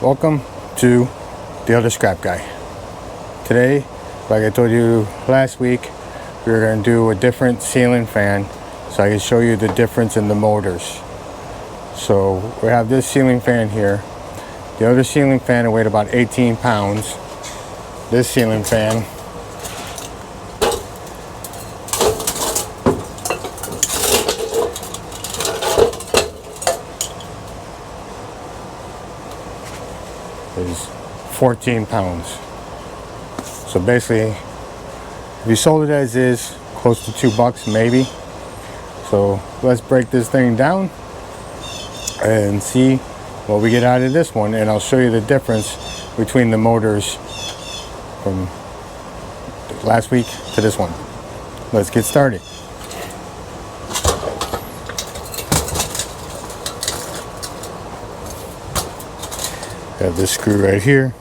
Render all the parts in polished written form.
Welcome to the other scrap guy. Today, like I told you last week, we're going to do a different ceiling fan so I can show you the difference in the motors. So we have this ceiling fan here. The other ceiling fan weighed about 18 pounds. This ceiling fan is 14 pounds. So basically, if you sold it as is, close to $2 maybe. So let's break this thing down and see what we get out of this one, and I'll show you the difference between the motors from last week to this one. Let's get started. Have this screw right here.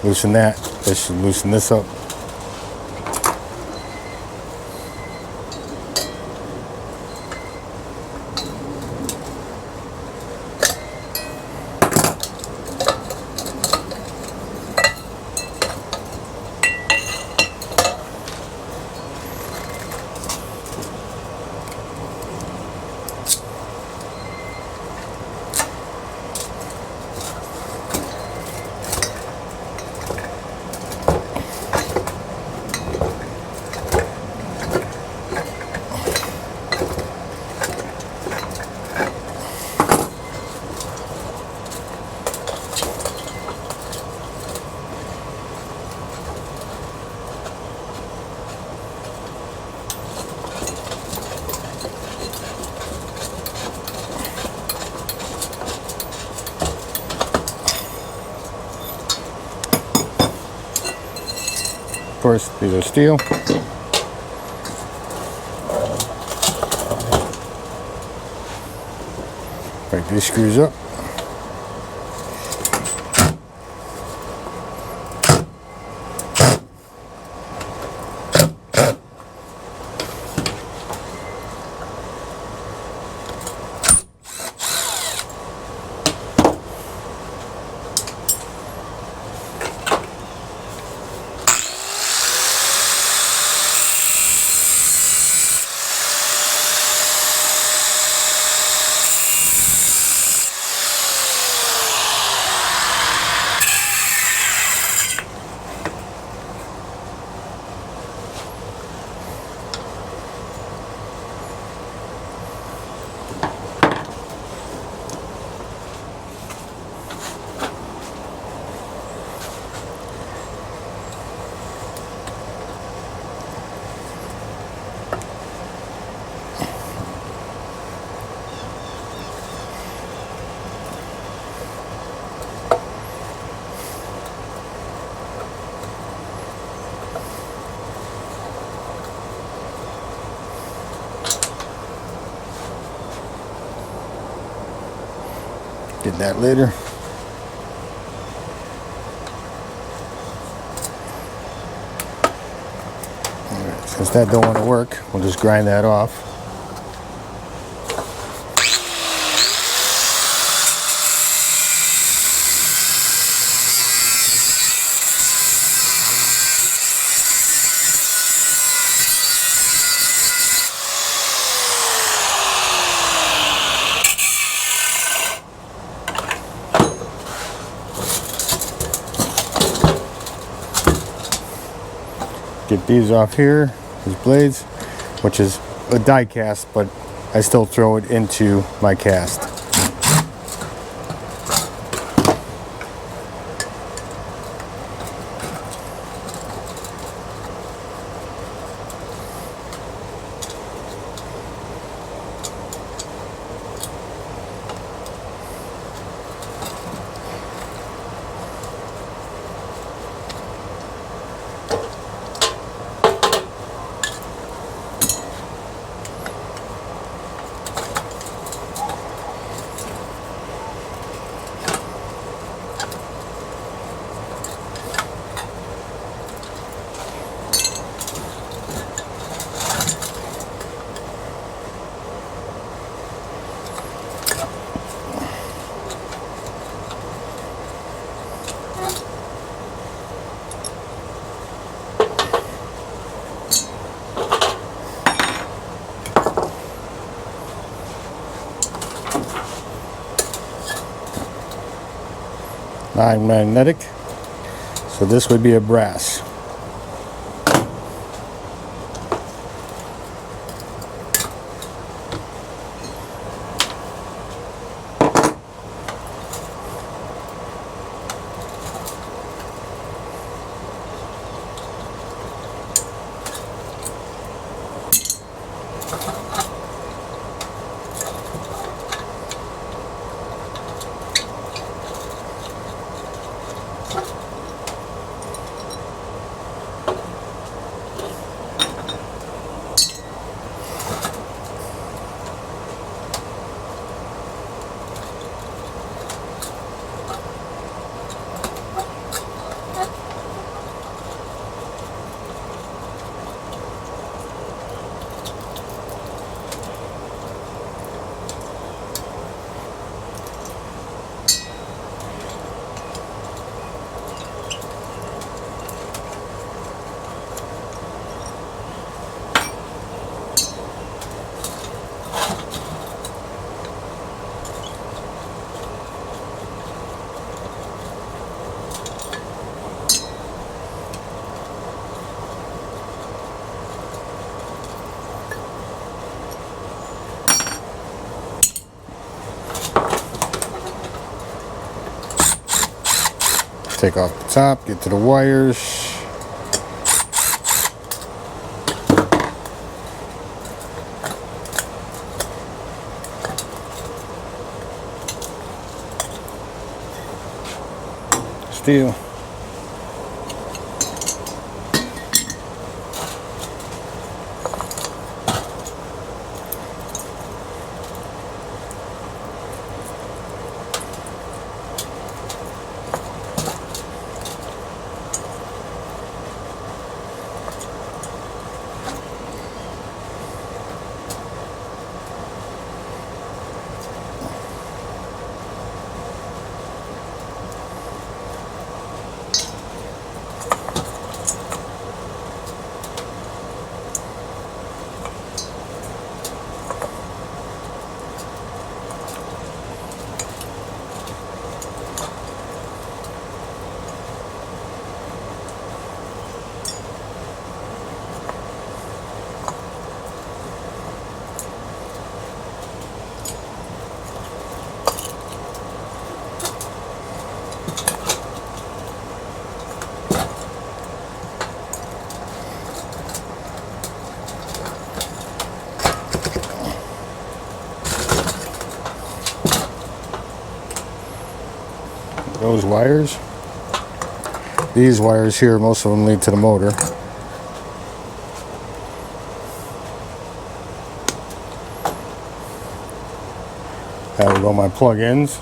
Loosen that. This should loosen this up. Of course, these are steel. Break these screws up. Get that later. Alright, since that don't want to work, we'll just grind that off. Get these off here, these blades, which is a die cast, but I still throw it into my cast. non-magnetic. So this would be a brass. Take off the top, get to the wires. Steel. Those wires. These wires here, most of them lead to the motor. There we go, my plug-ins.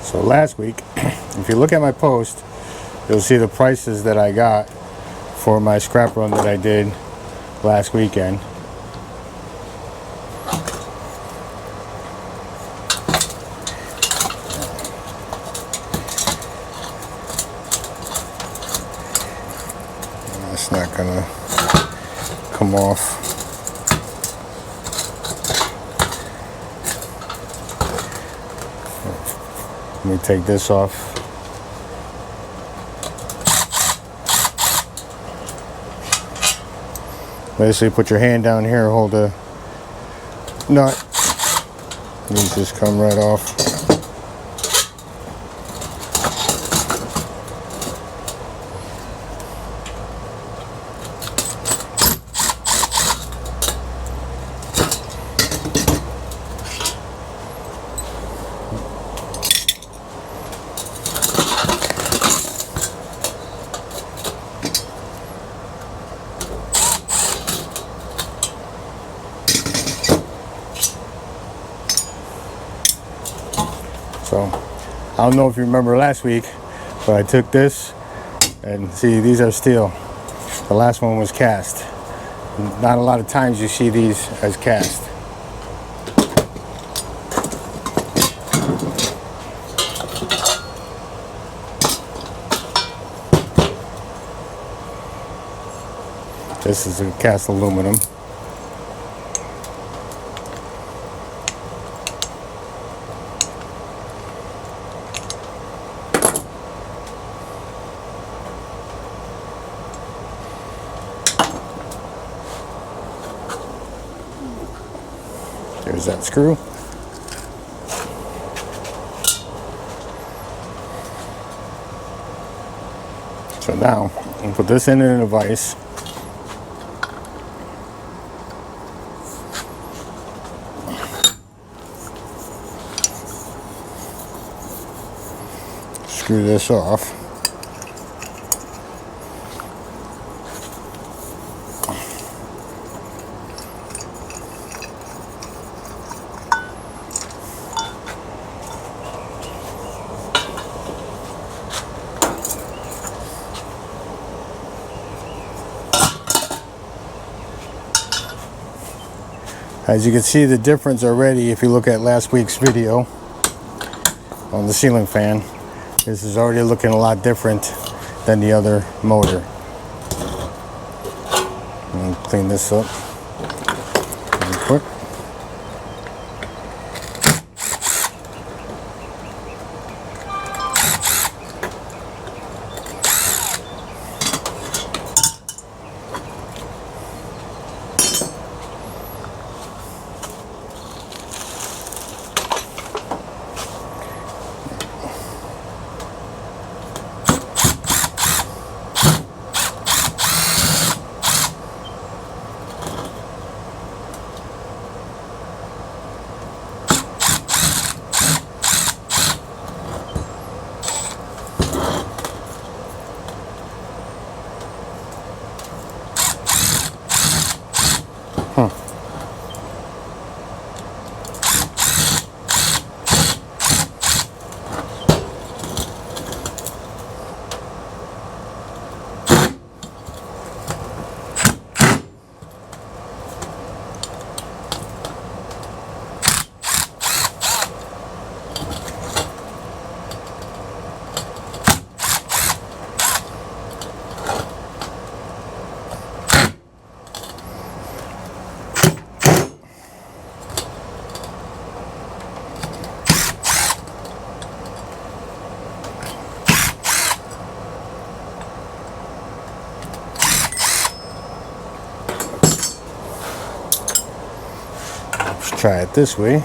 So last week, if you look at my post, you'll see the prices that I got for my scrap run that I did last weekend. It's not gonna come off. Let me take this off. Basically put your hand down here, hold the nut. These just come right off. So, I don't know if you remember last week, but I took this, and see, these are steel. The last one was cast. Not a lot of times you see these as cast. This is a cast aluminum. There's that screw. So now, I'll put this in a vise. Screw this off. As you can see the difference already if you look at last week's video on the ceiling fan. This is already looking a lot different than the other motor. And clean this up real quick. Let's try it this way.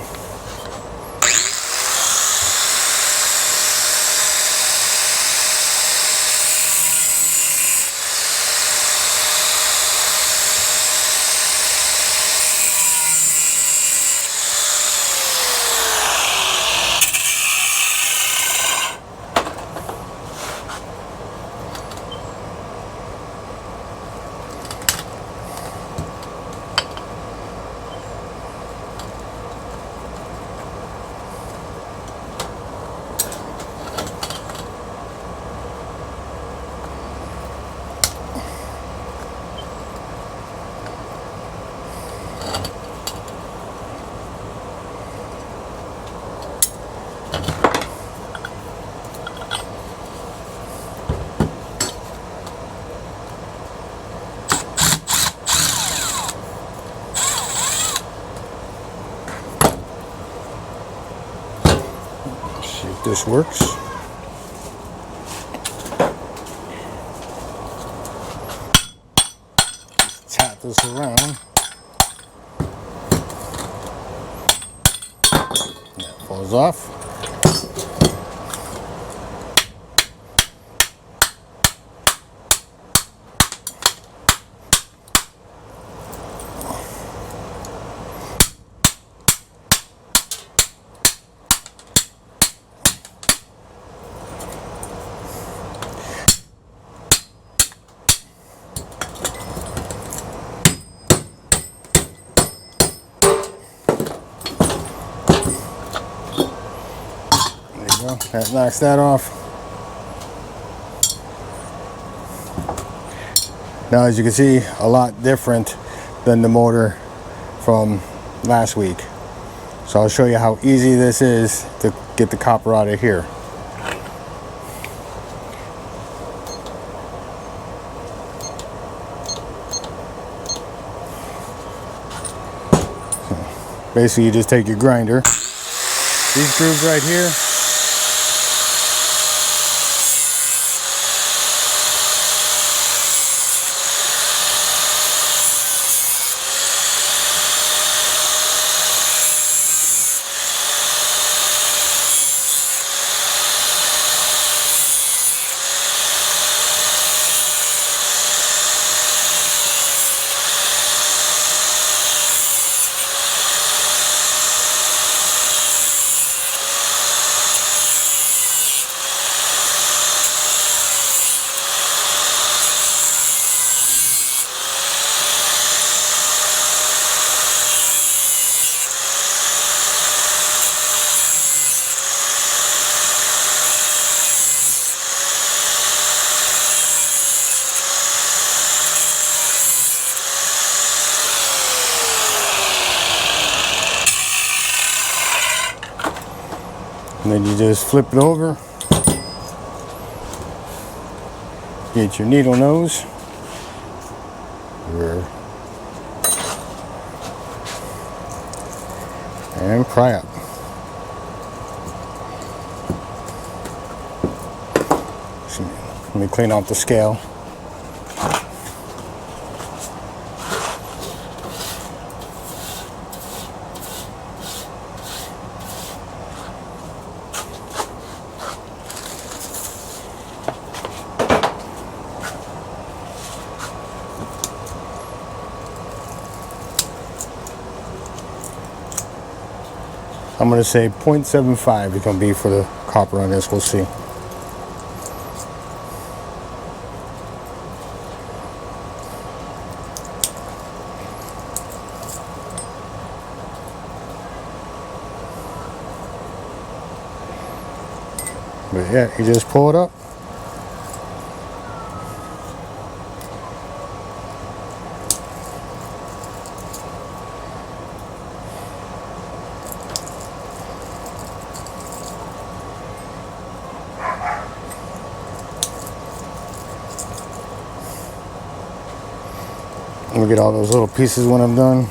See if this works. Tap this around. That falls off. That knocks that off. Now, as you can see, a lot different than the motor from last week. So I'll show you how easy this is to get the copper out of here. Basically, you just take your grinder. These grooves right here, and then you just flip it over. Get your needle nose. And pry up. Let me clean off the scale. I'm going to say 0.75 is going to be for the copper on this. We'll see. But yeah, you just pull it up. Let me get all those little pieces when I'm done.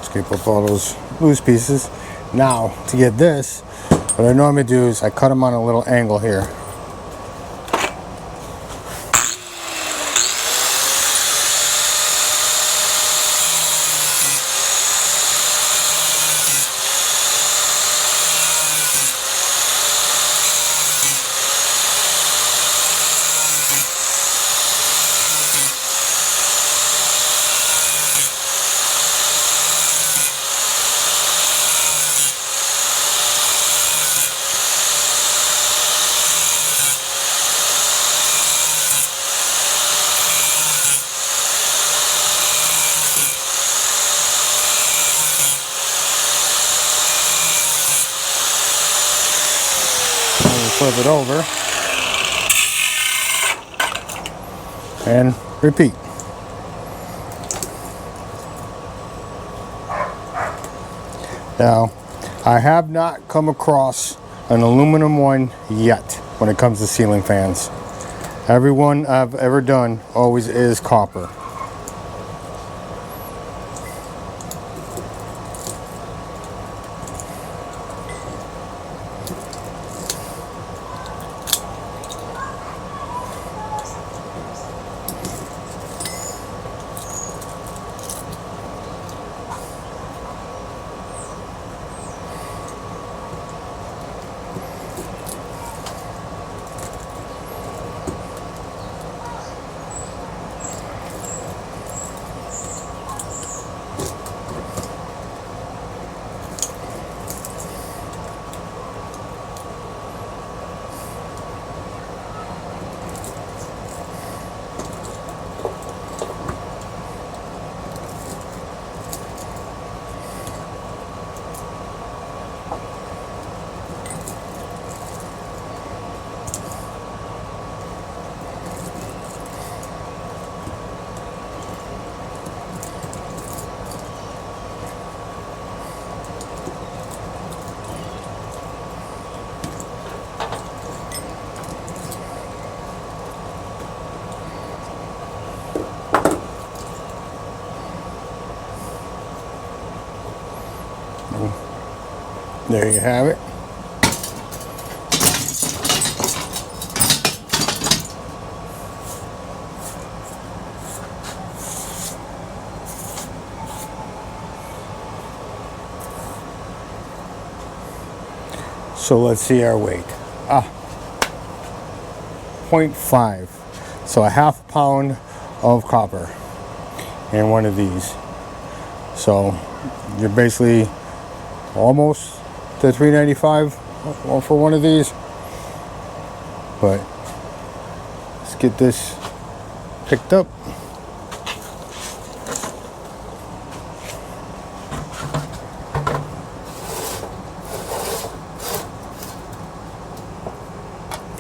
Scrape up all those loose pieces. Now, to get this, what I normally do is I cut them on a little angle here. Flip it over and repeat. Now, I have not come across an aluminum one yet when it comes to ceiling fans. Every one I've ever done always is copper. There you have it. So let's see our weight. 0.5. So a half pound of copper in one of these. So you're basically almost to $3.95 for one of these. But let's get this picked up.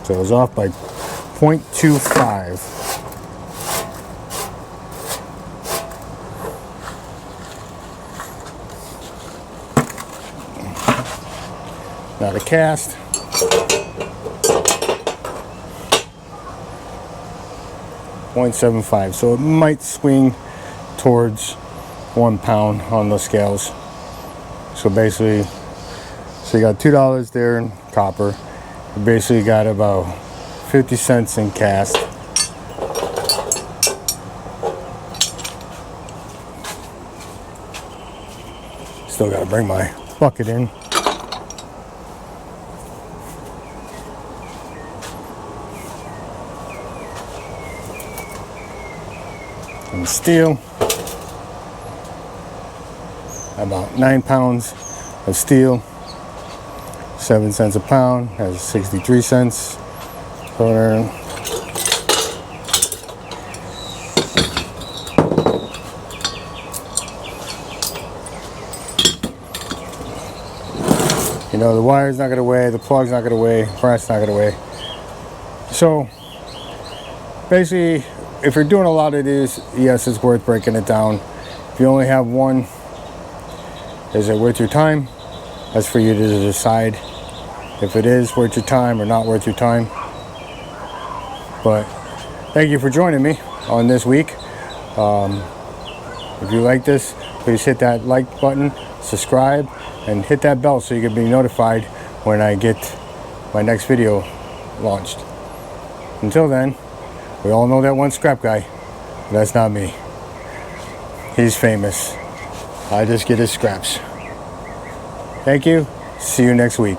So it was off by 0.25. Now the cast. .75, so it might swing towards 1 pound on the scales. So basically, so you got $2 there in copper. You basically got about 50 cents in cast. Still gotta bring my bucket in. And steel, about 9 pounds of steel, 7 cents a pound, has 63 cents. So you know, the wire's not gonna weigh, the plug's not gonna weigh, brass not gonna weigh. So basically, if you're doing a lot of these, yes, it's worth breaking it down. If you only have one, is it worth your time? That's for you to decide if it is worth your time or not worth your time. But thank you for joining me on this week. If you like this, please hit that like button, subscribe, and hit that bell so you can be notified when I get my next video launched. Until then, we all know that one scrap guy. That's not me. He's famous. I just get his scraps. Thank you. See you next week.